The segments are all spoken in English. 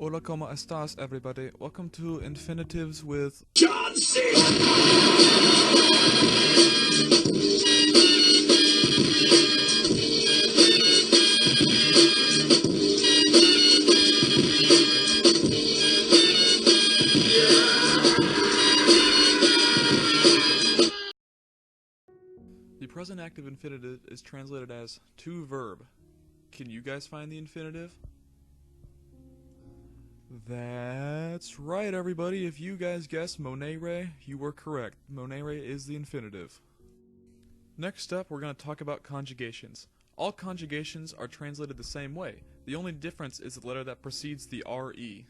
Hola, ¿cómo estás, everybody? Welcome to Infinitives with John C. The present active infinitive is translated as to verb. Can you guys find the infinitive? That's right, everybody. If you guys guessed Monere, you were correct. Monere is the infinitive. Next up, we're going to talk about conjugations. All conjugations are translated the same way. The only difference is the letter that precedes the RE.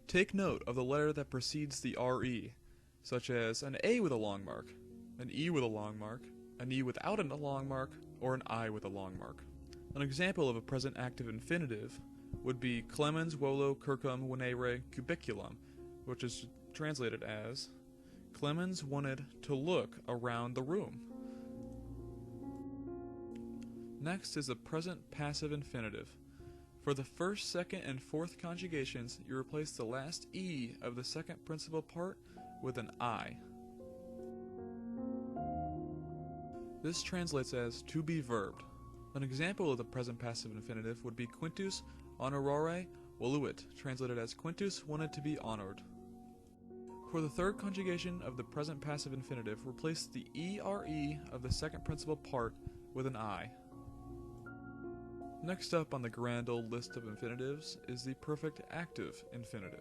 Take note of the letter that precedes the RE, such as an A with a long mark, an E with a long mark, an E without a long mark, or an I with a long mark. An example of a present active infinitive would be clemens volo circum venere cubiculum, which is translated as Clemens wanted to look around the room. Next is the present passive infinitive. For the first, second, and fourth conjugations, you replace the last E of the second principal part with an I. This translates as to be verbed. An example of the present passive infinitive would be Quintus honorare voluit, translated as Quintus wanted to be honored. For the third conjugation of the present passive infinitive, replace the ERE of the second principal part with an I. Next up on the grand old list of infinitives is the perfect active infinitive.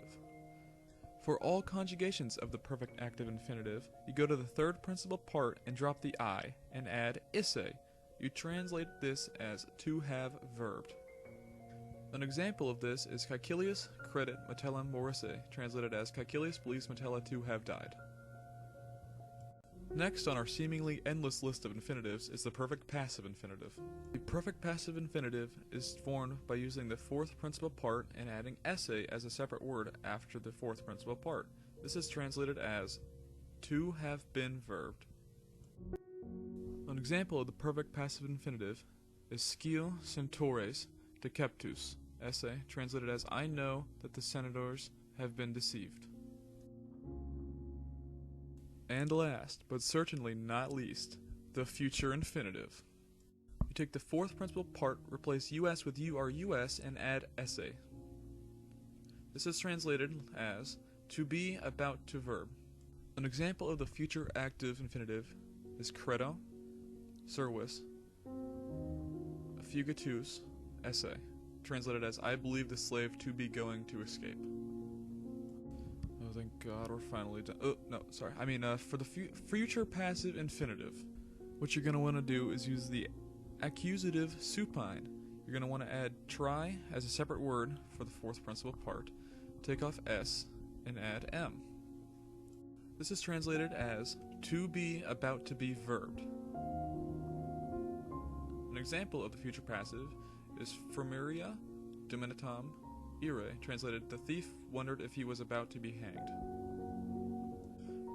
For all conjugations of the perfect active infinitive, you go to the third principal part and drop the I, and add isse. You translate this as to have verbed. An example of this is Caecilius credit Metellum morisse, translated as Caecilius believes Metella to have died. Next on our seemingly endless list of infinitives is the perfect passive infinitive. The perfect passive infinitive is formed by using the fourth principal part and adding esse as a separate word after the fourth principal part. This is translated as to have been verbed. An example of the perfect passive infinitive is Scil centaures deceptus, esse, translated as I know that the senators have been deceived. And last, but certainly not least, the future infinitive. You take the fourth principal part, replace us with us, and add esse. This is translated as to be about to verb. An example of the future active infinitive is credo, servus, fugitus, esse, translated as I believe the slave to be going to escape. Oh, thank God, we're finally done. Oh, no, sorry. For the future passive infinitive, what you're going to want to do is use the accusative supine. You're going to want to add try as a separate word for the fourth principal part, take off s, and add m. This is translated as to be about to be verbed. An example of the future passive is Firmiria Dominitam ire, translated, the thief wondered if he was about to be hanged.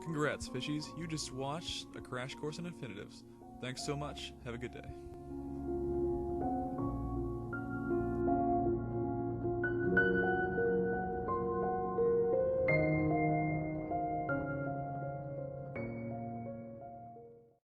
Congrats, fishies, you just watched a crash course in infinitives. Thanks so much, have a good day.